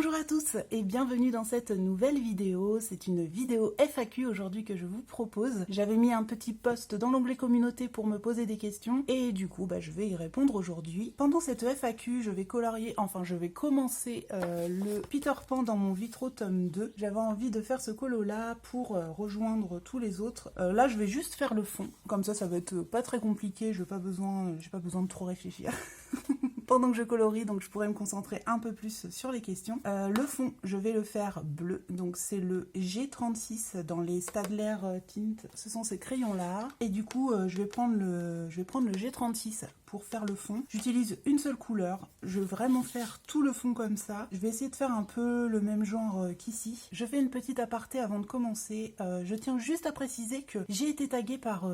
Bonjour à tous et bienvenue dans cette nouvelle vidéo. C'est une vidéo FAQ aujourd'hui que je vous propose. J'avais mis un petit post dans l'onglet communauté pour me poser des questions et du coup je vais y répondre aujourd'hui. Pendant cette FAQ, je vais commencer le Peter Pan dans mon Vitro tome 2. J'avais envie de faire ce colo là pour rejoindre tous les autres. Là je vais juste faire le fond, comme ça va être pas très compliqué, j'ai pas besoin de trop réfléchir. Pendant que je colorie, donc je pourrais me concentrer un peu plus sur les questions. Le fond, je vais le faire bleu, donc c'est le G36 dans les Staedtler Tint. Ce sont ces crayons-là. Et du coup, je vais prendre le G36 pour faire le fond. J'utilise une seule couleur. Je vais vraiment faire tout le fond comme ça. Je vais essayer de faire un peu le même genre qu'ici. Je fais une petite aparté avant de commencer. Je tiens juste à préciser que j'ai été taguée par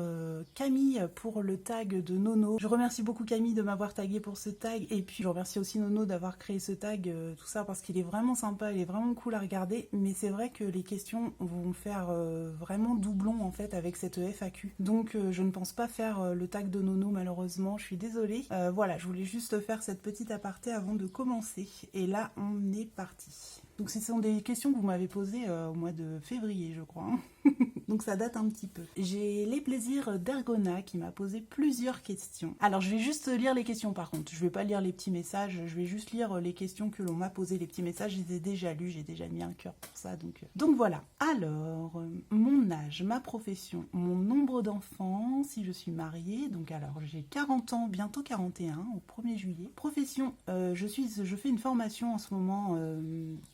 Camille pour le tag de Nono. Je remercie beaucoup Camille de m'avoir taguée pour ce tag. Et puis je remercie aussi Nono d'avoir créé ce tag, tout ça, parce qu'il est vraiment sympa, il est vraiment cool à regarder. Mais c'est vrai que les questions vont faire vraiment doublon en fait avec cette FAQ. Donc je ne pense pas faire le tag de Nono malheureusement, je suis désolée. Voilà, je voulais juste faire cette petite aparté avant de commencer. Et là, on est parti. Donc ce sont des questions que vous m'avez posées au mois de février, je crois. Donc ça date un petit peu. J'ai les plaisirs d'Ergona qui m'a posé plusieurs questions. Alors je vais juste lire les questions par contre. Je vais pas lire les petits messages, je vais juste lire les questions que l'on m'a posées. Les petits messages, je les ai déjà lus, j'ai déjà mis un cœur pour ça. Donc voilà. Alors, mon âge, ma profession, mon nombre d'enfants, si je suis mariée. Donc alors j'ai 40 ans, bientôt 41 au 1er juillet. Profession, je fais une formation en ce moment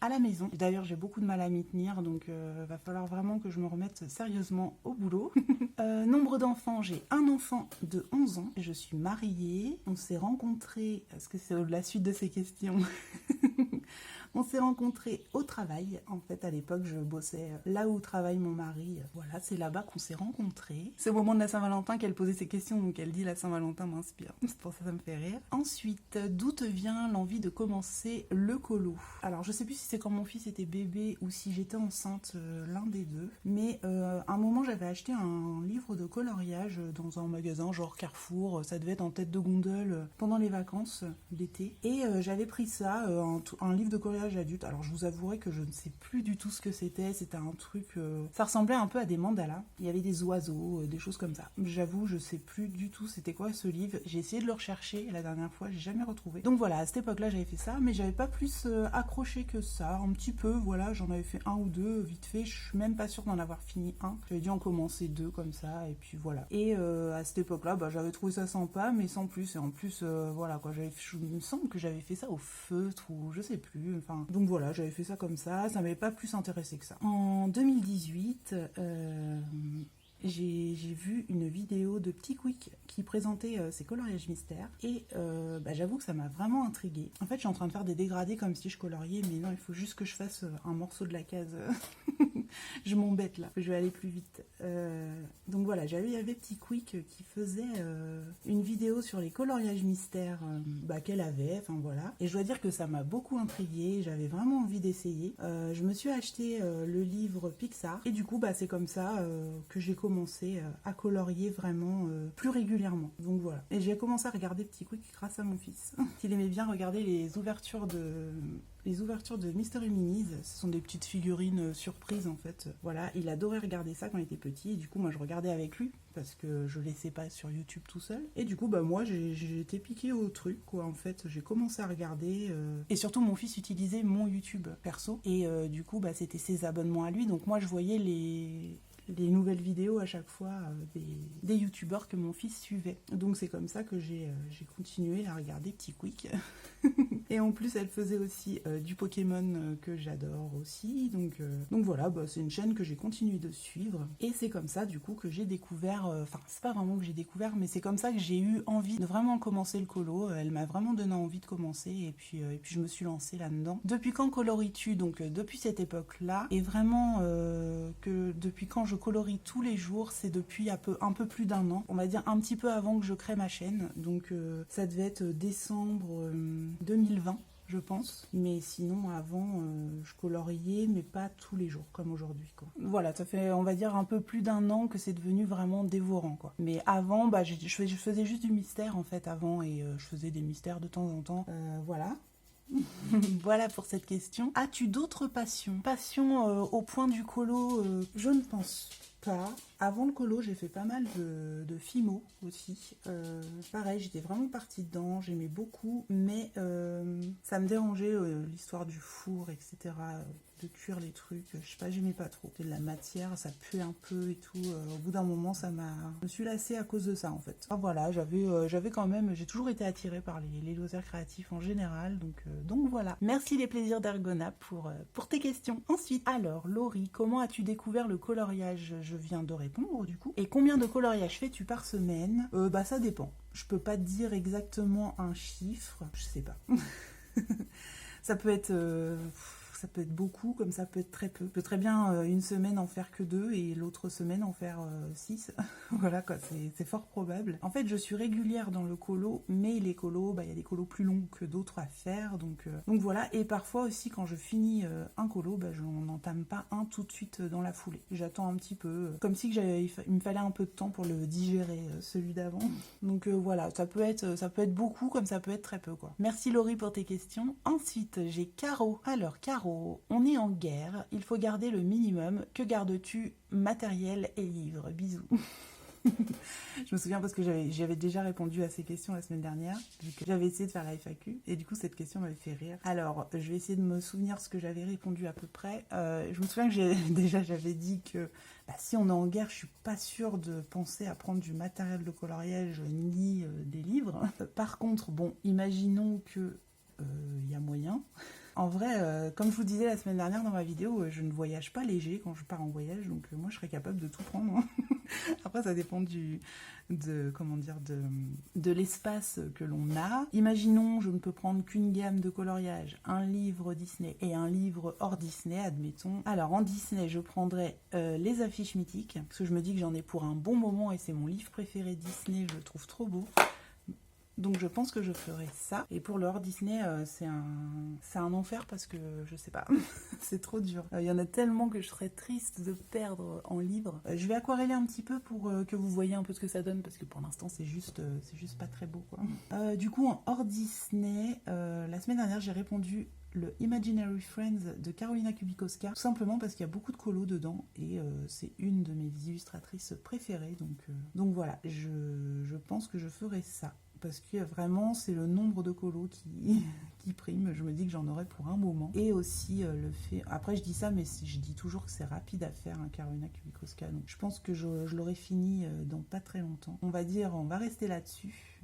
à la maison. D'ailleurs j'ai beaucoup de mal à m'y tenir, donc va falloir vraiment que je me remette sérieusement au boulot. Nombre d'enfants, j'ai un enfant de 11 ans. Je suis mariée. On s'est rencontrés, est-ce que c'est la suite de ces questions? On s'est rencontrés au travail. En fait, à l'époque, je bossais là où travaille mon mari. Voilà, c'est là-bas qu'on s'est rencontrés. C'est au moment de la Saint-Valentin qu'elle posait ces questions, donc elle dit la Saint-Valentin m'inspire. C'est pour ça que ça me fait rire. Ensuite, d'où te vient l'envie de commencer le colo? Alors, je sais plus si c'est quand mon fils était bébé ou si j'étais enceinte, l'un des deux. Mais à un moment, j'avais acheté un livre de coloriage dans un magasin genre Carrefour. Ça devait être en tête de gondole pendant les vacances d'été. Et j'avais pris ça, un livre de coloriage adulte. Alors je vous avouerai que je ne sais plus du tout ce que c'était. C'était un truc, ça ressemblait un peu à des mandalas. Il y avait des oiseaux, des choses comme ça. J'avoue, je sais plus du tout c'était quoi ce livre. J'ai essayé de le rechercher la dernière fois, j'ai jamais retrouvé. Donc voilà, à cette époque-là, j'avais fait ça, mais j'avais pas plus accroché que ça. Un petit peu, voilà, j'en avais fait un ou deux vite fait. Je suis même pas sûre d'en avoir fini un. J'avais dû en commencer deux comme ça, et puis voilà. Et à cette époque-là, j'avais trouvé ça sympa, mais sans plus. Et en plus, voilà quoi, il me semble que j'avais fait ça au feutre ou je sais plus. Enfin, donc voilà, j'avais fait ça comme ça m'avait pas plus intéressé que ça. En 2018, j'ai vu une vidéo de Petit Quick qui présentait ses coloriages mystères et j'avoue que ça m'a vraiment intriguée. En fait, je suis en train de faire des dégradés comme si je coloriais, mais non, il faut juste que je fasse un morceau de la case. Je m'embête là, je vais aller plus vite. Donc voilà, il y avait Petit Quick qui faisait une vidéo sur les coloriages mystères qu'elle avait, enfin voilà. Et je dois dire que ça m'a beaucoup intriguée, j'avais vraiment envie d'essayer. Je me suis acheté le livre Pixar et du coup c'est comme ça que j'ai commencé à colorier vraiment plus régulièrement. Donc voilà. Et j'ai commencé à regarder Petit Quick grâce à mon fils. Il aimait bien regarder les ouvertures de Mystery Minis. Ce sont des petites figurines surprises en fait. Voilà, il adorait regarder ça quand il était petit et du coup moi je regardais avec lui parce que je laissais pas sur YouTube tout seul. Et du coup moi j'ai été piquée au truc quoi en fait. J'ai commencé à regarder et surtout mon fils utilisait mon YouTube perso et du coup c'était ses abonnements à lui, donc moi je voyais les nouvelles vidéos à chaque fois des youtubeurs que mon fils suivait. Donc c'est comme ça que j'ai continué à regarder Petit Quick. Et en plus elle faisait aussi du Pokémon que j'adore aussi. Donc voilà, c'est une chaîne que j'ai continué de suivre. Et c'est comme ça du coup que j'ai découvert, enfin c'est pas vraiment que j'ai découvert, mais c'est comme ça que j'ai eu envie de vraiment commencer le colo. Elle m'a vraiment donné envie de commencer et puis je me suis lancée là-dedans. Depuis quand colories-tu? Donc depuis cette époque-là. Et vraiment que depuis quand je colorie tous les jours, c'est depuis un peu plus d'un an. On va dire un petit peu avant que je crée ma chaîne. Donc ça devait être décembre 2020. Je pense, mais sinon avant je coloriais mais pas tous les jours comme aujourd'hui quoi. Voilà, ça fait on va dire un peu plus d'un an que c'est devenu vraiment dévorant quoi. Mais avant je faisais juste du mystère en fait avant et je faisais des mystères de temps en temps, voilà. Voilà pour cette question. As-tu d'autres passions? Passions au point du colo, je ne pense pas. Avant le colo, j'ai fait pas mal de fimo aussi. Pareil, j'étais vraiment partie dedans, j'aimais beaucoup, mais ça me dérangeait l'histoire du four, etc. De cuire les trucs, je sais pas, j'aimais pas trop. C'était de la matière, ça puait un peu et tout. Au bout d'un moment, je me suis lassée à cause de ça en fait. Enfin, voilà, j'avais quand même, j'ai toujours été attirée par les loisirs créatifs en général, donc voilà. Merci les plaisirs d'Ergona pour tes questions. Ensuite, alors Laurie, comment as-tu découvert le coloriage? Je viens de répondre du coup. Et combien de coloriage fais-tu par semaine? Bah ça dépend. Je peux pas te dire exactement un chiffre, je sais pas. Ça peut être beaucoup, comme ça peut être très peu. Je peux très bien une semaine en faire que 2 et l'autre semaine en faire 6. Voilà quoi, c'est fort probable. En fait, je suis régulière dans le colo, mais les colos, bah, y a des colos plus longs que d'autres à faire, donc voilà. Et parfois aussi, quand je finis un colo, bah, je n'entame pas un tout de suite dans la foulée. J'attends un petit peu, comme si il me fallait un peu de temps pour le digérer, celui d'avant. Donc voilà, ça peut être beaucoup, comme ça peut être très peu quoi. Merci Laurie pour tes questions. Ensuite, j'ai Caro. Alors Caro, on est en guerre, il faut garder le minimum. Que gardes-tu? Matériel et livres. Bisous. Je me souviens parce que j'avais déjà répondu à ces questions la semaine dernière, vu que j'avais essayé de faire la FAQ, et du coup cette question m'avait fait rire. Alors, je vais essayer de me souvenir ce que j'avais répondu à peu près. Je me souviens que j'avais dit que bah, si on est en guerre, je suis pas sûre de penser à prendre du matériel de coloriage ni des livres. Par contre, bon, imaginons que y a moyen. En vrai, comme je vous disais la semaine dernière dans ma vidéo, je ne voyage pas léger quand je pars en voyage, donc moi je serais capable de tout prendre. Hein. Après, ça dépend de l'espace que l'on a. Imaginons, je ne peux prendre qu'une gamme de coloriage, un livre Disney et un livre hors Disney, admettons. Alors en Disney, je prendrais les affiches mythiques, parce que je me dis que j'en ai pour un bon moment et c'est mon livre préféré Disney, je le trouve trop beau. Donc je pense que je ferai ça. Et pour le hors Disney, c'est un enfer parce que je sais pas, c'est trop dur. Il y en a tellement que je serais triste de perdre en livres. Je vais aquareller un petit peu pour que vous voyez un peu ce que ça donne parce que pour l'instant c'est juste pas très beau quoi. Du coup en hors Disney, la semaine dernière j'ai répondu le Imaginary Friends de Carolina Kubikowska, tout simplement parce qu'il y a beaucoup de colos dedans et c'est une de mes illustratrices préférées, donc voilà, je pense que je ferai ça. Parce que vraiment, c'est le nombre de colos qui prime. Je me dis que j'en aurai pour un moment. Et aussi le fait... Après, je dis ça, mais je dis toujours que c'est rapide à faire, un Carolina Kubikowska. Donc, je pense que je l'aurai fini dans pas très longtemps. On va rester là-dessus.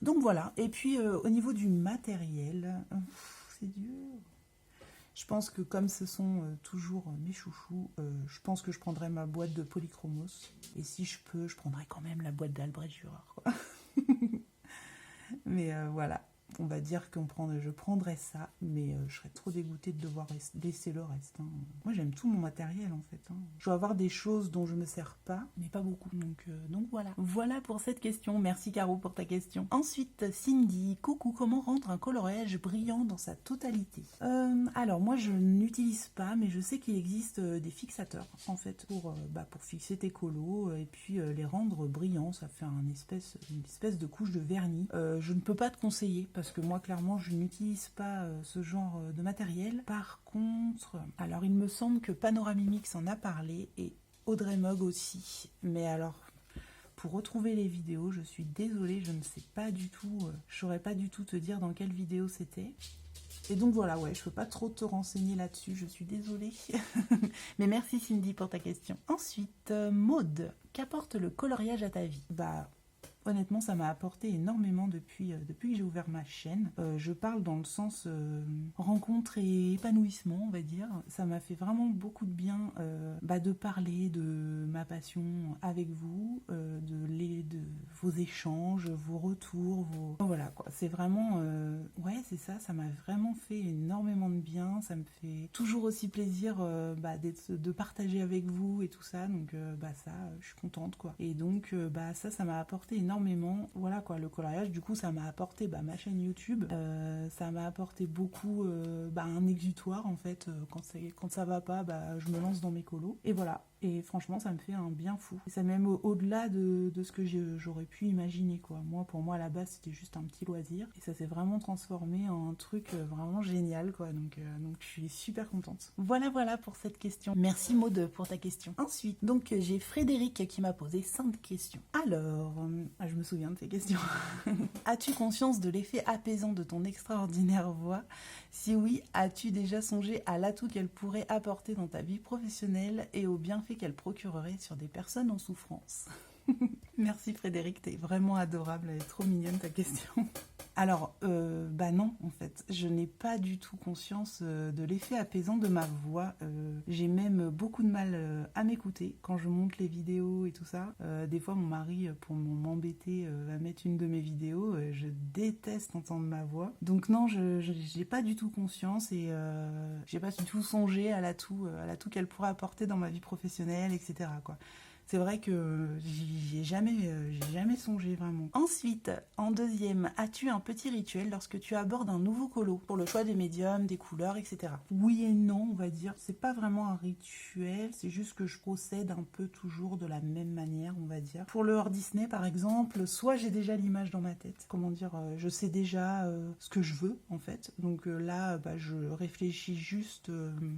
Donc, voilà. Et puis, au niveau du matériel, c'est dur. Je pense que comme ce sont toujours mes chouchous, je pense que je prendrai ma boîte de Polychromos. Et si je peux, je prendrai quand même la boîte d'Albrecht Dürer, quoi. Mais voilà, on va dire que je prendrais ça, mais je serais trop dégoûtée de devoir laisser le reste. Hein. Moi, j'aime tout mon matériel, en fait. Hein. Je dois avoir des choses dont je me sers pas, mais pas beaucoup. Donc voilà. Voilà pour cette question. Merci Caro pour ta question. Ensuite, Cindy, coucou, comment rendre un coloriage brillant dans sa totalité? Alors, moi, je n'utilise pas, mais je sais qu'il existe des fixateurs, en fait, pour fixer tes colos et puis les rendre brillants. Ça fait une espèce de couche de vernis. Je ne peux pas te conseiller, parce que moi, clairement, je n'utilise pas ce genre de matériel. Par contre, alors, il me semble que Panoramimix en a parlé, et Audrey Mogg aussi. Mais alors... Pour retrouver les vidéos, je suis désolée, je ne sais pas du tout, je saurais pas du tout te dire dans quelle vidéo c'était. Et donc voilà, ouais, je peux pas trop te renseigner là-dessus, je suis désolée. Mais merci Cindy pour ta question. Ensuite, Maude, qu'apporte le coloriage à ta vie? Bah, honnêtement, ça m'a apporté énormément depuis que j'ai ouvert ma chaîne. Je parle dans le sens rencontre et épanouissement, on va dire. Ça m'a fait vraiment beaucoup de bien de parler de ma passion avec vous, de vos échanges, vos retours, Voilà, quoi. C'est vraiment... Ouais, c'est ça, ça m'a vraiment fait énormément de bien. Ça me fait toujours aussi plaisir de partager avec vous et tout ça. Donc, ça, je suis contente, quoi. Et donc, ça m'a apporté énormément énormément. Voilà quoi, le coloriage, du coup, ça m'a apporté ma chaîne YouTube, ça m'a apporté beaucoup un exutoire en fait. Quand ça va pas, je me lance dans mes colos. Et voilà. Et franchement, ça me fait un bien fou. Et ça même au-delà de ce que j'aurais pu imaginer, quoi. Pour moi, à la base, c'était juste un petit loisir. Et ça s'est vraiment transformé en un truc vraiment génial, quoi. Donc, je suis super contente. Voilà pour cette question. Merci Maud pour ta question. Ensuite, donc, j'ai Frédéric qui m'a posé 5 questions. Alors, je me souviens de ces questions. As-tu conscience de l'effet apaisant de ton extraordinaire voix? Si oui, as-tu déjà songé à l'atout qu'elle pourrait apporter dans ta vie professionnelle et aux bienfaits qu'elle procurerait sur des personnes en souffrance? Merci Frédéric, t'es vraiment adorable, elle est trop mignonne ta question. Alors, non, en fait, je n'ai pas du tout conscience de l'effet apaisant de ma voix. J'ai même beaucoup de mal à m'écouter quand je monte les vidéos et tout ça. Des fois, mon mari, pour m'embêter, va mettre une de mes vidéos. Je déteste entendre ma voix. Donc non, je n'ai pas du tout conscience et j'ai pas du tout songé à l'atout qu'elle pourrait apporter dans ma vie professionnelle, etc., quoi. C'est vrai que j'y ai jamais songé vraiment. Ensuite, en deuxième, as-tu un petit rituel lorsque tu abordes un nouveau colo pour le choix des médiums, des couleurs, etc. Oui et non, on va dire. C'est pas vraiment un rituel, c'est juste que je procède un peu toujours de la même manière, on va dire. Pour le hors Disney, par exemple, soit j'ai déjà l'image dans ma tête. Comment dire, je sais déjà ce que je veux, en fait. Donc là, je réfléchis juste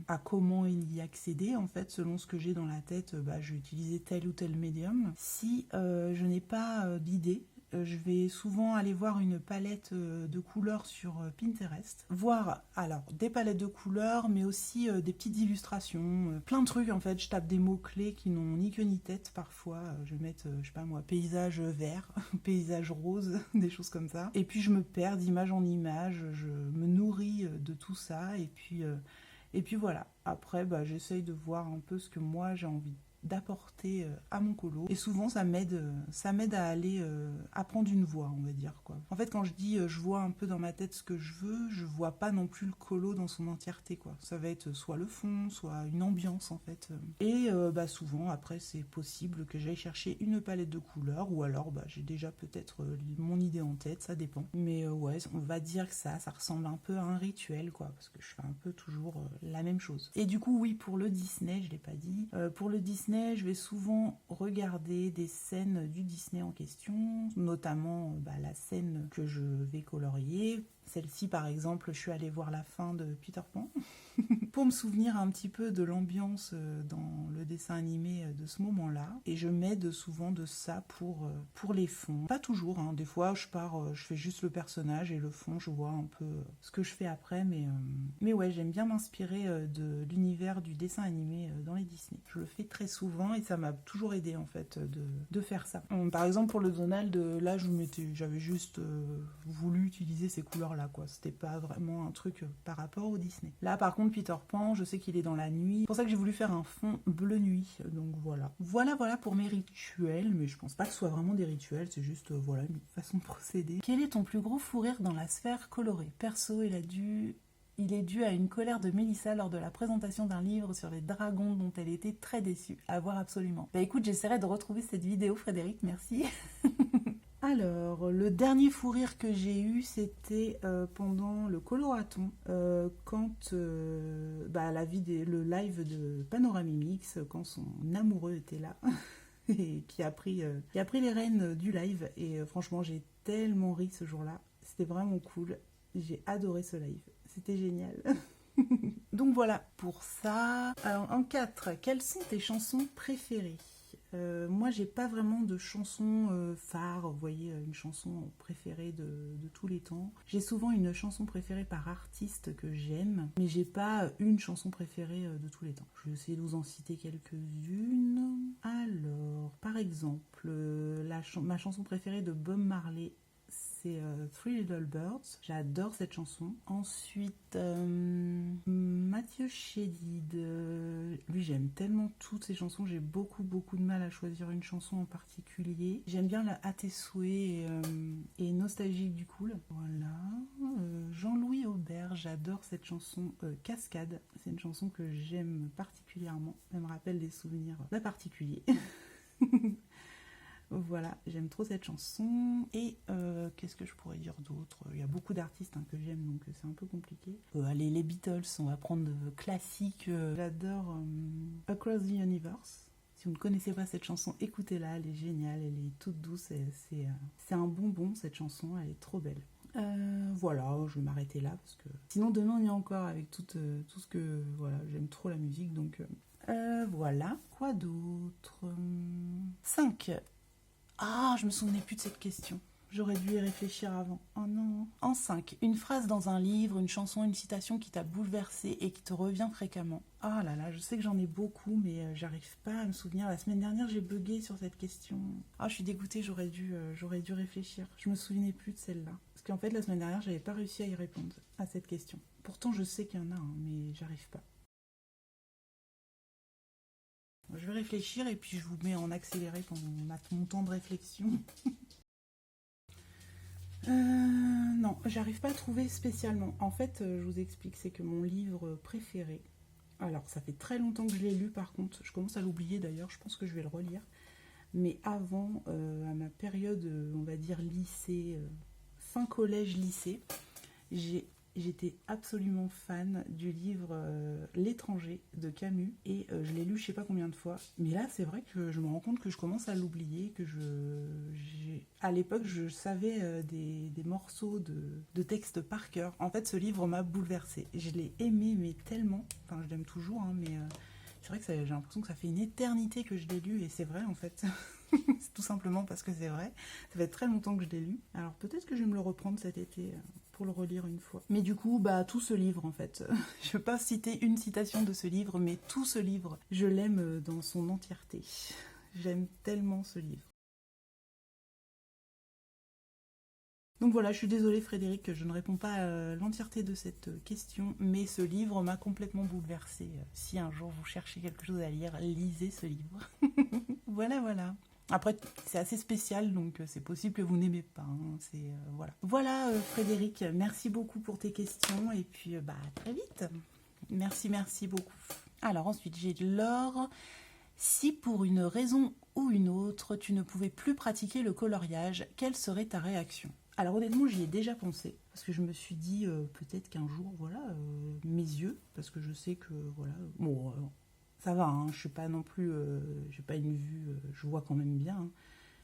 à comment y accéder, en fait, selon ce que j'ai dans la tête. Je vais utiliser tel ou tel médium. Si je n'ai pas d'idée, je vais souvent aller voir une palette de couleurs sur Pinterest. Voir, alors, des palettes de couleurs, mais aussi des petites illustrations, plein de trucs en fait. Je tape des mots-clés qui n'ont ni queue ni tête parfois. Je vais mettre, je sais pas moi, paysage vert, paysage rose, des choses comme ça. Et puis je me perds d'image en image, je me nourris de tout ça. Et puis voilà. Après, j'essaye de voir un peu ce que moi j'ai envie d'apporter à mon colo, et souvent ça m'aide à aller à prendre une voix, on va dire, quoi. En fait, quand je dis je vois un peu dans ma tête ce que je veux, je vois pas non plus le colo dans son entièreté, quoi. Ça va être soit le fond, soit une ambiance, en fait. Et souvent après c'est possible que j'aille chercher une palette de couleurs, ou alors j'ai déjà peut-être mon idée en tête, ça dépend. Mais ouais, on va dire que ça ressemble un peu à un rituel, quoi, parce que je fais un peu toujours la même chose. Et du coup, oui, pour le Disney, je l'ai pas dit, pour le Disney, je vais souvent regarder des scènes du Disney en question, notamment la scène que je vais colorier. Celle-ci, par exemple, je suis allée voir la fin de Peter Pan pour me souvenir un petit peu de l'ambiance dans le dessin animé de ce moment-là. Et je m'aide souvent de ça pour les fonds. Pas toujours, hein. Des fois, je fais juste le personnage et le fond, je vois un peu ce que je fais après. Mais ouais, j'aime bien m'inspirer de l'univers du dessin animé dans les Disney. Je le fais très souvent et ça m'a toujours aidé en fait de faire ça. Par exemple, pour le Donald, là, j'avais juste voulu utiliser ces couleurs-là, quoi. C'était pas vraiment un truc par rapport au Disney. Là, par contre, Peter Pan, je sais qu'il est dans la nuit. C'est pour ça que j'ai voulu faire un fond bleu nuit. Donc voilà. Voilà pour mes rituels, mais je pense pas que ce soit vraiment des rituels, c'est juste une façon de procéder. Quel est ton plus gros fou rire dans la sphère colorée? Perso, il est dû à une colère de Mélissa lors de la présentation d'un livre sur les dragons dont elle était très déçue. À voir absolument. Écoute, j'essaierai de retrouver cette vidéo, Frédéric, merci. Alors, le dernier fou rire que j'ai eu, c'était pendant le coloraton, quand le live de Panoramimix, quand son amoureux était là, et qui a pris les rênes du live. Et franchement, j'ai tellement ri ce jour-là. C'était vraiment cool. J'ai adoré ce live. C'était génial. Donc voilà pour ça. Alors, en 4, quelles sont tes chansons préférées? Moi, j'ai pas vraiment de chanson phare, vous voyez, une chanson préférée de tous les temps. J'ai souvent une chanson préférée par artiste que j'aime, mais j'ai pas une chanson préférée de tous les temps. Je vais essayer de vous en citer quelques-unes. Alors, par exemple, ma chanson préférée de Bob Marley, c'est Three Little Birds. J'adore cette chanson. Ensuite, Mathieu Chédid. Lui, j'aime tellement toutes ses chansons. J'ai beaucoup de mal à choisir une chanson en particulier. J'aime bien la À tes souhaits et Nostalgique du cool. Voilà. Jean-Louis Aubert. J'adore cette chanson Cascade. C'est une chanson que j'aime particulièrement. Elle me rappelle des souvenirs particuliers. Voilà, j'aime trop cette chanson. Et qu'est-ce que je pourrais dire d'autre? Il y a beaucoup d'artistes que j'aime, donc c'est un peu compliqué. Allez, les Beatles, on va prendre de classiques. J'adore Across the Universe. Si vous ne connaissez pas cette chanson, écoutez-la, elle est géniale, elle est toute douce. C'est un bonbon, cette chanson, elle est trop belle. Voilà, je vais m'arrêter là, parce que sinon demain on y est encore avec tout ce que... Voilà, j'aime trop la musique, donc... voilà, quoi d'autre? 5. Ah, je me souvenais plus de cette question. J'aurais dû y réfléchir avant. Oh non. En 5, une phrase dans un livre, une chanson, une citation qui t'a bouleversé et qui te revient fréquemment. Ah là là, je sais que j'en ai beaucoup, mais j'arrive pas à me souvenir. La semaine dernière, j'ai bugué sur cette question. Ah, je suis dégoûtée, j'aurais dû réfléchir. Je me souvenais plus de celle-là. Parce qu'en fait, la semaine dernière, j'avais pas réussi à y répondre, à cette question. Pourtant, je sais qu'il y en a, mais j'arrive pas. Je vais réfléchir et puis je vous mets en accéléré pendant mon temps de réflexion. Non, j'arrive pas à trouver spécialement. En fait, je vous explique, c'est que mon livre préféré... Alors, ça fait très longtemps que je l'ai lu, par contre. Je commence à l'oublier, d'ailleurs. Je pense que je vais le relire. Mais avant, à ma période, on va dire lycée, fin collège-lycée, j'étais absolument fan du livre L'étranger de Camus et je l'ai lu je sais pas combien de fois. Mais là, c'est vrai que je me rends compte que je commence à l'oublier, que à l'époque, je savais des morceaux de texte par cœur. En fait, ce livre m'a bouleversée. Je l'ai aimé, mais tellement. Enfin, je l'aime toujours, hein, mais c'est vrai que j'ai l'impression que ça fait une éternité que je l'ai lu et c'est vrai en fait. C'est tout simplement parce que c'est vrai. Ça fait très longtemps que je l'ai lu. Alors peut-être que je vais me le reprendre cet été pour le relire une fois. Mais du coup, tout ce livre en fait. Je ne peux pas citer une citation de ce livre, mais tout ce livre, je l'aime dans son entièreté. J'aime tellement ce livre. Donc voilà, je suis désolée Frédéric que je ne réponds pas à l'entièreté de cette question, mais ce livre m'a complètement bouleversée. Si un jour vous cherchez quelque chose à lire, lisez ce livre. Voilà, voilà. Après, c'est assez spécial, donc c'est possible que vous n'aimez pas. Hein, voilà. Voilà, Frédéric, merci beaucoup pour tes questions, et puis à très vite. Merci, merci beaucoup. Alors ensuite, j'ai Laure. Si pour une raison ou une autre, tu ne pouvais plus pratiquer le coloriage, quelle serait ta réaction? Alors honnêtement, j'y ai déjà pensé, parce que je me suis dit peut-être qu'un jour, voilà, mes yeux, parce que je sais que, voilà, bon, ça va, hein, je suis pas non plus, j'ai pas une vue, je vois quand même bien, hein,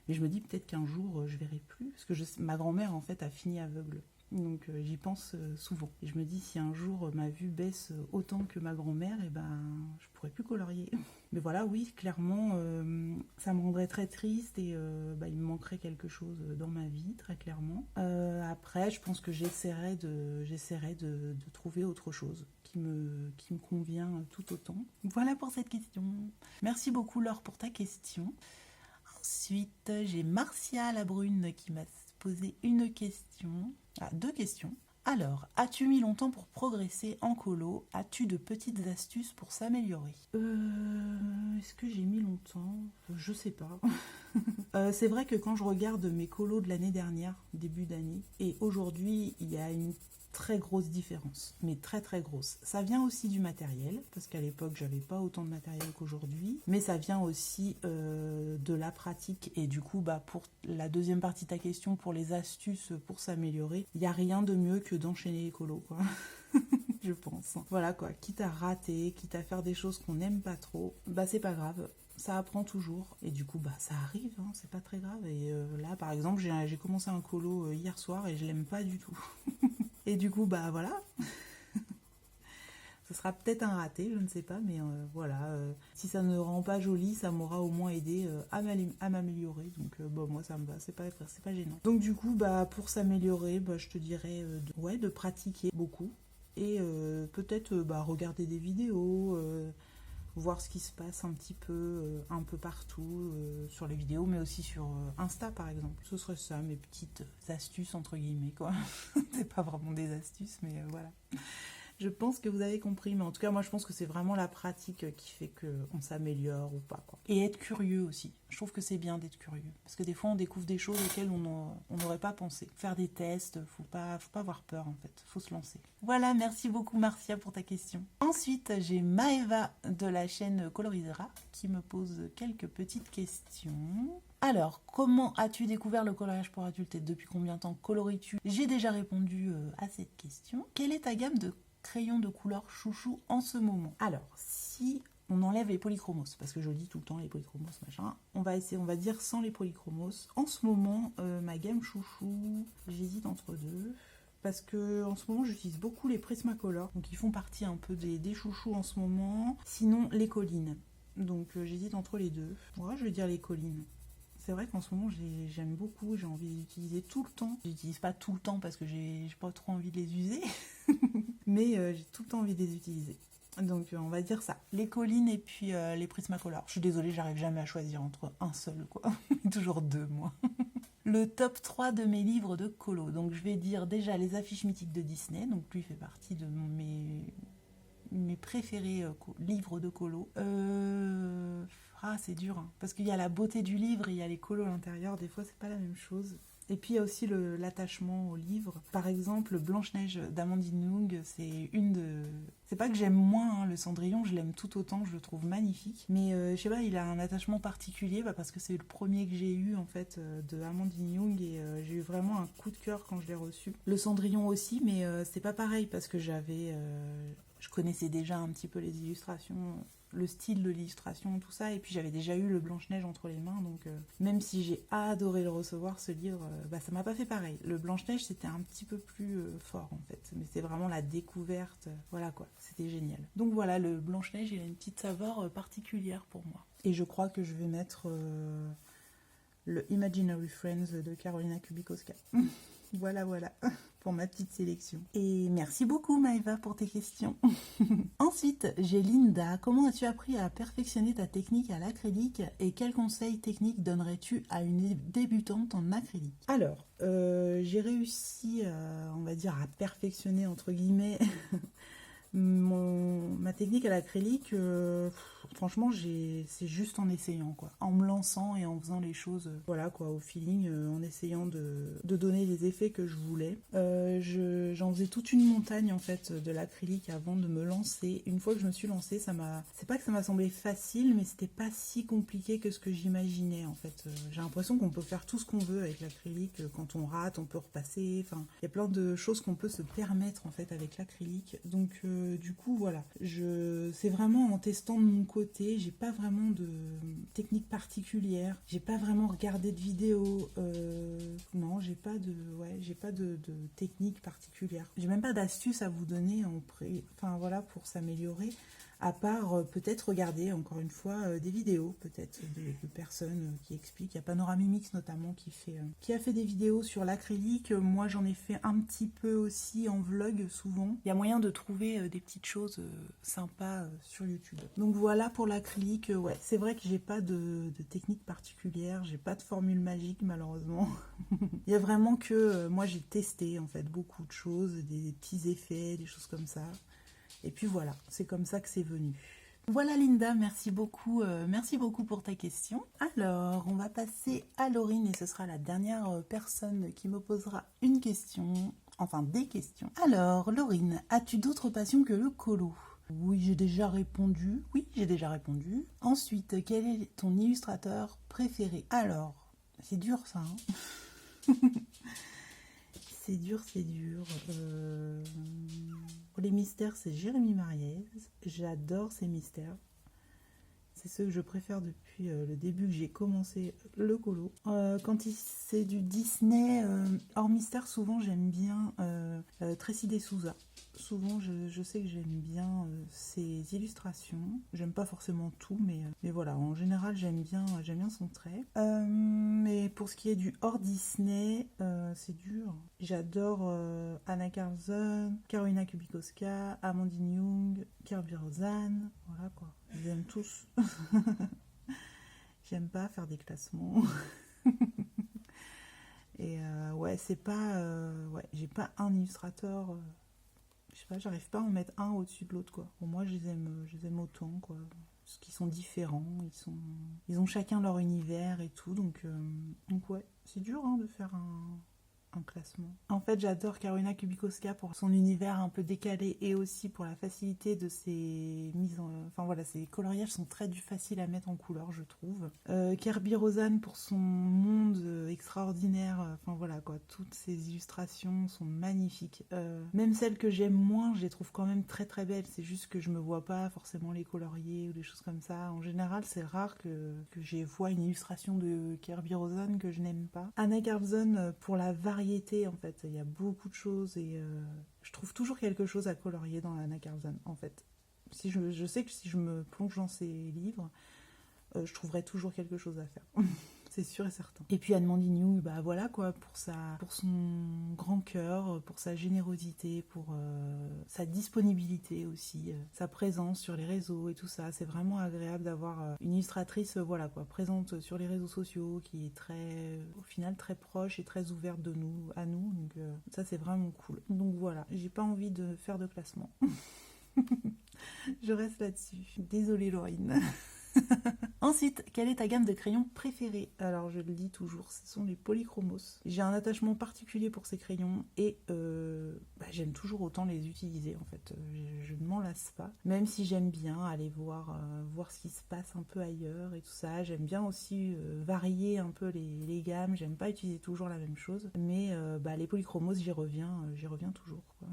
mais je me dis peut-être qu'un jour, je verrai plus, parce que ma grand-mère, en fait, a fini aveugle. Donc j'y pense souvent. Et je me dis, si un jour ma vue baisse autant que ma grand-mère, et ben, je pourrais plus colorier. Mais voilà, oui, clairement, ça me rendrait très triste et il me manquerait quelque chose dans ma vie, très clairement. Après, je pense que j'essaierai de trouver autre chose qui me convient tout autant. Voilà pour cette question. Merci beaucoup Laure pour ta question. Ensuite, j'ai Marcia Labrune qui m'a posé une question. Ah, 2 questions. Alors, as-tu mis longtemps pour progresser en colo? As-tu de petites astuces pour s'améliorer? Est-ce que j'ai mis longtemps? Je sais pas. C'est vrai que quand je regarde mes colos de l'année dernière, début d'année, et aujourd'hui, il y a une très grosse différence, mais très très grosse. Ça vient aussi du matériel, parce qu'à l'époque j'avais pas autant de matériel qu'aujourd'hui, mais ça vient aussi de la pratique, et du coup pour la deuxième partie de ta question, pour les astuces pour s'améliorer, il n'y a rien de mieux que d'enchaîner les colos, quoi. Je pense. Voilà quoi, quitte à rater, quitte à faire des choses qu'on n'aime pas trop, c'est pas grave. Ça apprend toujours et du coup ça arrive, hein, c'est pas très grave. Et là par exemple j'ai commencé un colo hier soir et je l'aime pas du tout. Et du coup voilà. Ce sera peut-être un raté, je ne sais pas, mais voilà. Si ça ne rend pas joli, ça m'aura au moins aidé à m'améliorer. Donc moi ça me va, c'est pas gênant. Donc du coup pour s'améliorer, je te dirais de pratiquer beaucoup. Et peut-être regarder des vidéos, voir ce qui se passe un petit peu, un peu partout sur les vidéos, mais aussi sur Insta par exemple. Ce serait ça, mes petites astuces entre guillemets, quoi. C'est pas vraiment des astuces, mais voilà. Je pense que vous avez compris, mais en tout cas, moi je pense que c'est vraiment la pratique qui fait qu'on s'améliore ou pas, quoi. Et être curieux aussi. Je trouve que c'est bien d'être curieux. Parce que des fois, on découvre des choses auxquelles on n'aurait pas pensé. Faire des tests, faut pas avoir peur en fait. Faut se lancer. Voilà, merci beaucoup Marcia pour ta question. Ensuite, j'ai Maeva de la chaîne Colorisera qui me pose quelques petites questions. Alors, comment as-tu découvert le coloriage pour adultes et depuis combien de temps coloris-tu? J'ai déjà répondu à cette question. Quelle est ta gamme de crayons de couleur chouchou en ce moment? Alors, si on enlève les polychromos, parce que je dis tout le temps les polychromos, machin, on va dire sans les polychromos. En ce moment, ma gamme chouchou, j'hésite entre deux. Parce que en ce moment j'utilise beaucoup les Prismacolor, donc ils font partie un peu des chouchous en ce moment. Sinon les collines, donc j'hésite entre les deux. Ouais, je vais dire les collines. C'est vrai qu'en ce moment j'aime beaucoup, j'ai envie d'utiliser tout le temps. J'utilise pas tout le temps parce que j'ai pas trop envie de les user, mais j'ai tout le temps envie de les utiliser. Donc on va dire ça, les collines et puis les Prismacolor. Je suis désolée, j'arrive jamais à choisir entre un seul quoi, toujours deux moi. Le top 3 de mes livres de colo. Donc je vais dire déjà les affiches mythiques de Disney. Donc lui fait partie de mes préférés livres de colo. C'est dur, hein, parce qu'il y a la beauté du livre et il y a les colos à l'intérieur. Des fois, c'est pas la même chose. Et puis il y a aussi l'attachement au livre. Par exemple, Blanche-Neige d'Amandine Young, c'est une de... C'est pas que j'aime moins, hein, le Cendrillon, je l'aime tout autant, je le trouve magnifique. Mais je sais pas, il a un attachement particulier parce que c'est le premier que j'ai eu en fait de Amandine Young et j'ai eu vraiment un coup de cœur quand je l'ai reçu. Le Cendrillon aussi, mais c'est pas pareil parce que je connaissais déjà un petit peu les illustrations, le style de l'illustration, tout ça, et puis j'avais déjà eu le Blanche-Neige entre les mains, donc même si j'ai adoré le recevoir, ce livre, ça m'a pas fait pareil. Le Blanche-Neige, c'était un petit peu plus fort, en fait, mais c'est vraiment la découverte, voilà quoi, c'était génial. Donc voilà, le Blanche-Neige, il a une petite saveur particulière pour moi. Et je crois que je vais mettre le Imaginary Friends de Karolina Kubikowska. Voilà, pour ma petite sélection. Et merci beaucoup Maëva pour tes questions. Ensuite, j'ai Linda. Comment as-tu appris à perfectionner ta technique à l'acrylique et quels conseils techniques donnerais-tu à une débutante en acrylique? Alors, j'ai réussi, on va dire, à perfectionner, entre guillemets, ma technique à l'acrylique, franchement, c'est juste en essayant, quoi. En me lançant et en faisant les choses, voilà, quoi, au feeling, en essayant de donner les effets que je voulais. J'en faisais toute une montagne, en fait, de l'acrylique avant de me lancer. Une fois que je me suis lancée, c'est pas que ça m'a semblé facile, mais c'était pas si compliqué que ce que j'imaginais, en fait. J'ai l'impression qu'on peut faire tout ce qu'on veut avec l'acrylique. Quand on rate, on peut repasser. Enfin, il y a plein de choses qu'on peut se permettre, en fait, avec l'acrylique. Donc, du coup, voilà. C'est vraiment en testant de mon côté. J'ai pas vraiment de technique particulière. J'ai pas vraiment regardé de vidéos. Non, j'ai pas de technique particulière. J'ai même pas d'astuces à vous donner enfin voilà, pour s'améliorer. À part peut-être regarder encore une fois des vidéos peut-être de personnes qui expliquent. Il y a Panoramimix notamment qui a fait des vidéos sur l'acrylique. Moi j'en ai fait un petit peu aussi en vlog souvent. Il y a moyen de trouver des petites choses sympas sur YouTube. Donc voilà pour l'acrylique. Ouais, c'est vrai que j'ai pas de technique particulière, j'ai pas de formule magique malheureusement. Il y a vraiment que moi j'ai testé en fait beaucoup de choses, des petits effets, des choses comme ça. Et puis voilà, c'est comme ça que c'est venu. Voilà Linda, merci beaucoup pour ta question. Alors, on va passer à Laurine et ce sera la dernière personne qui me posera une question, enfin des questions. Alors, Laurine, as-tu d'autres passions que le colo? Oui, j'ai déjà répondu. Ensuite, quel est ton illustrateur préféré? Alors, c'est dur ça, hein. C'est dur. Pour les mystères, c'est Jérémy Mariez. J'adore ces mystères. C'est ceux que je préfère depuis le début que j'ai commencé le colo. Quand c'est du Disney, hors mystère, souvent j'aime bien Tracy de Souza. Souvent je sais que j'aime bien ses illustrations. J'aime pas forcément tout, mais voilà, en général j'aime bien son trait. Mais pour ce qui est du hors Disney, c'est dur. J'adore Anna Carlson, Karolina Kubikowska, Amandine Young, Kirby Rosanne, voilà quoi. Je les aime tous. J'aime pas faire des classements. Et ouais, c'est pas... ouais, j'ai pas un illustrateur... je sais pas, j'arrive pas à en mettre un au-dessus de l'autre, quoi. Pour moi, je les aime autant, quoi. Parce qu'ils sont différents, ils ont chacun leur univers et tout. Donc ouais, c'est dur hein, de faire un classement. En fait, j'adore Karolina Kubikowska pour son univers un peu décalé et aussi pour la facilité de ses mises en... Enfin voilà, ses coloriages sont très faciles à mettre en couleur, je trouve. Kerby Rosan pour son monde extraordinaire. Enfin voilà quoi, toutes ses illustrations sont magnifiques. Même celles que j'aime moins, je les trouve quand même très très belles. C'est juste que je me vois pas forcément les colorier ou des choses comme ça. En général, c'est rare que j'ai vois une illustration de Kerby Rosan que je n'aime pas. Anna Karlsson pour la variété, en fait, il y a beaucoup de choses et je trouve toujours quelque chose à colorier dans Anna Karlsson, en fait. Si je sais que si je me plonge dans ses livres, je trouverai toujours quelque chose à faire. C'est sûr et certain. Et puis Anne-Mandy New, bah voilà quoi, pour son grand cœur, pour sa générosité, pour sa disponibilité aussi, sa présence sur les réseaux et tout ça. C'est vraiment agréable d'avoir une illustratrice, voilà quoi, présente sur les réseaux sociaux, qui est au final très proche et très ouverte à nous. Donc ça c'est vraiment cool. Donc voilà, j'ai pas envie de faire de classement. Je reste là-dessus. Désolée Laurine. Ensuite, quelle est ta gamme de crayons préférée? Alors je le dis toujours, ce sont les Polychromos. J'ai un attachement particulier pour ces crayons et j'aime toujours autant les utiliser en fait. Je ne m'en lasse pas. Même si j'aime bien aller voir ce qui se passe un peu ailleurs et tout ça. J'aime bien aussi varier un peu les gammes. J'aime pas utiliser toujours la même chose. Mais les Polychromos, j'y reviens toujours, quoi.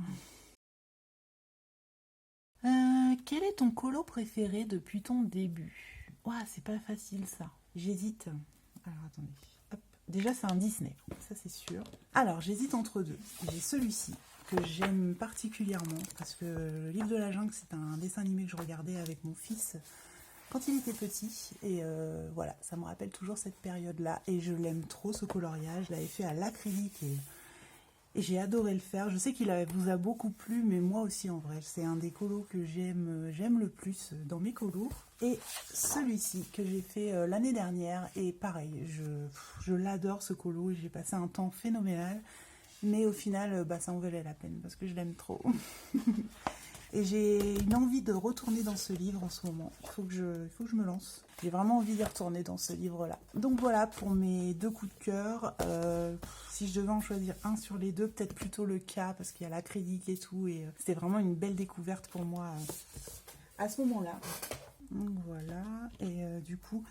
Quel est ton colo préféré depuis ton début? Ouah, c'est pas facile ça. J'hésite. Alors attendez. Hop. Déjà, c'est un Disney, ça c'est sûr. Alors, j'hésite entre deux. J'ai celui-ci que j'aime particulièrement parce que le livre de la jungle, c'est un dessin animé que je regardais avec mon fils quand il était petit. Et voilà, ça me rappelle toujours cette période-là. Et je l'aime trop ce coloriage. Je l'avais fait à l'acrylique et j'ai adoré le faire. Je sais qu'il vous a beaucoup plu, mais moi aussi en vrai. C'est un des colos que j'aime le plus dans mes colos. Et celui-ci que j'ai fait l'année dernière, et pareil, je l'adore ce colo. J'ai passé un temps phénoménal, mais au final, ça en valait la peine parce que je l'aime trop. Et j'ai une envie de retourner dans ce livre en ce moment. Il faut que je me lance. J'ai vraiment envie d'y retourner dans ce livre-là. Donc voilà pour mes deux coups de cœur. Si je devais en choisir un sur les deux, peut-être plutôt le K, parce qu'il y a l'acrylique et tout. Et c'était vraiment une belle découverte pour moi à ce moment-là. Donc voilà. Et du coup...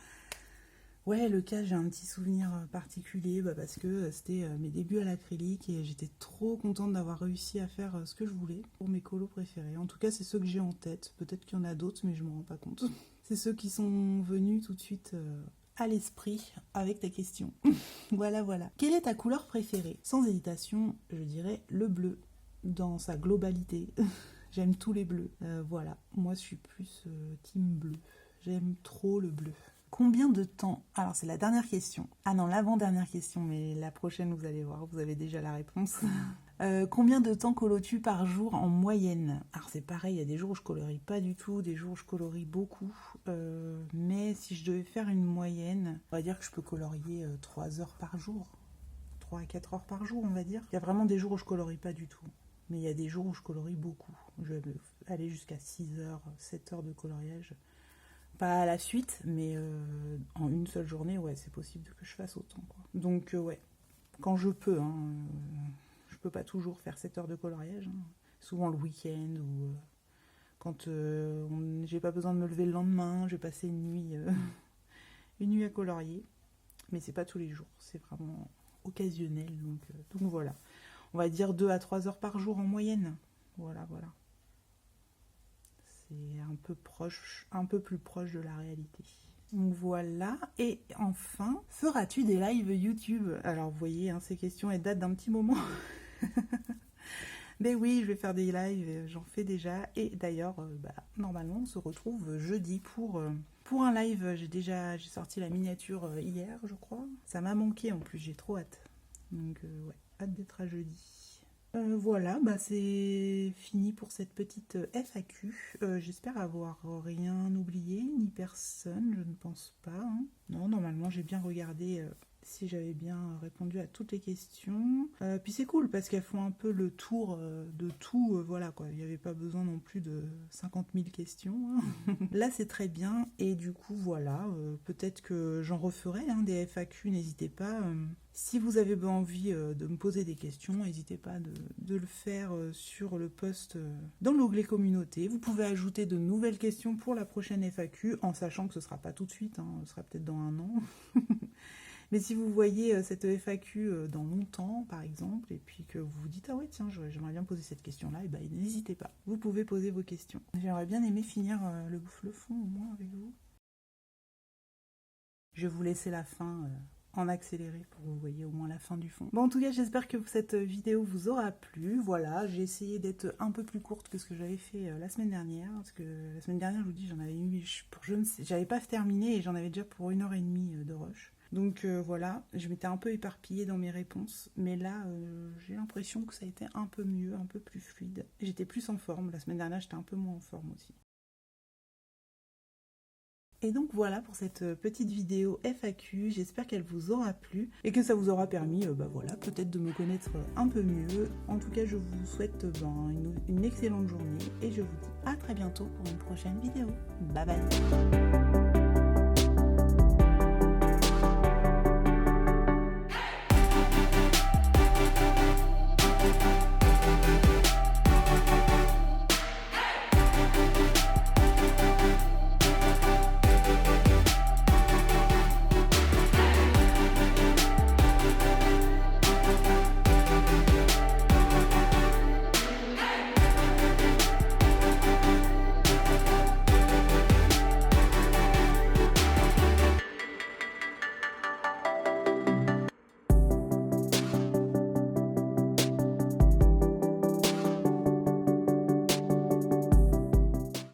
Ouais, le cas, j'ai un petit souvenir particulier parce que c'était mes débuts à l'acrylique et j'étais trop contente d'avoir réussi à faire ce que je voulais pour mes colos préférés. En tout cas, c'est ceux que j'ai en tête. Peut-être qu'il y en a d'autres, mais je ne me rends pas compte. C'est ceux qui sont venus tout de suite à l'esprit avec ta question. Voilà. Quelle est ta couleur préférée? Sans hésitation, je dirais le bleu dans sa globalité. J'aime tous les bleus. Voilà, moi je suis plus team bleu. J'aime trop le bleu. Combien de temps? Alors c'est la dernière question. Ah non, l'avant-dernière question, mais la prochaine vous allez voir, vous avez déjà la réponse. Combien de temps colories-tu par jour en moyenne? Alors c'est pareil, il y a des jours où je colorie pas du tout, des jours où je colorie beaucoup. Mais si je devais faire une moyenne, on va dire que je peux colorier 3 heures par jour. 3 à 4 heures par jour, on va dire. Il y a vraiment des jours où je colorie pas du tout. Mais il y a des jours où je colorie beaucoup. Je vais aller jusqu'à 6 heures, 7 heures de coloriage. Pas à la suite, mais en une seule journée, ouais, c'est possible que je fasse autant, quoi. Donc, ouais, quand je peux, je peux pas toujours faire 7 heures de coloriage. Souvent le week-end ou quand j'ai pas besoin de me lever le lendemain, j'ai passé une nuit à colorier. Mais c'est pas tous les jours, c'est vraiment occasionnel. Donc voilà, on va dire 2 à 3 heures par jour en moyenne. Voilà. C'est un peu plus proche de la réalité. Donc voilà, et enfin, feras-tu des lives YouTube? Alors vous voyez, ces questions elles datent d'un petit moment. Mais oui, je vais faire des lives, j'en fais déjà. Et d'ailleurs, normalement, on se retrouve jeudi pour un live. J'ai sorti la miniature hier, je crois. Ça m'a manqué en plus, j'ai trop hâte. Donc ouais, hâte d'être à jeudi. Voilà, c'est fini pour cette petite FAQ. J'espère avoir rien oublié, ni personne, je ne pense pas. Non, normalement j'ai bien regardé si j'avais bien répondu à toutes les questions. Puis c'est cool parce qu'elles font un peu le tour de tout, voilà quoi. Il n'y avait pas besoin non plus de 50 000 questions. Hein. Là c'est très bien et du coup voilà, peut-être que j'en referai des FAQ, n'hésitez pas. Si vous avez envie de me poser des questions, n'hésitez pas de le faire sur le post dans l'onglet communauté. Vous pouvez ajouter de nouvelles questions pour la prochaine FAQ en sachant que ce ne sera pas tout de suite, ce sera peut-être dans 1 an. Mais si vous voyez cette FAQ dans longtemps, par exemple, et puis que vous vous dites « Ah ouais, tiens, j'aimerais bien poser cette question-là », et ben n'hésitez pas, vous pouvez poser vos questions. J'aimerais bien aimer finir le bouffe le fond, au moins, avec vous. Je vais vous laisser la fin en accéléré pour que vous voyez au moins la fin du fond. Bon, en tout cas, j'espère que cette vidéo vous aura plu. Voilà, j'ai essayé d'être un peu plus courte que ce que j'avais fait la semaine dernière, parce que la semaine dernière, je vous dis, j'en avais eu, j'avais pas terminé et j'en avais déjà pour 1h30 de rush. Donc voilà, je m'étais un peu éparpillée dans mes réponses, mais là j'ai l'impression que ça a été un peu mieux, un peu plus fluide. J'étais plus en forme, la semaine dernière j'étais un peu moins en forme aussi. Et donc voilà pour cette petite vidéo FAQ, j'espère qu'elle vous aura plu et que ça vous aura permis voilà, peut-être de me connaître un peu mieux. En tout cas je vous souhaite une excellente journée et je vous dis à très bientôt pour une prochaine vidéo. Bye bye.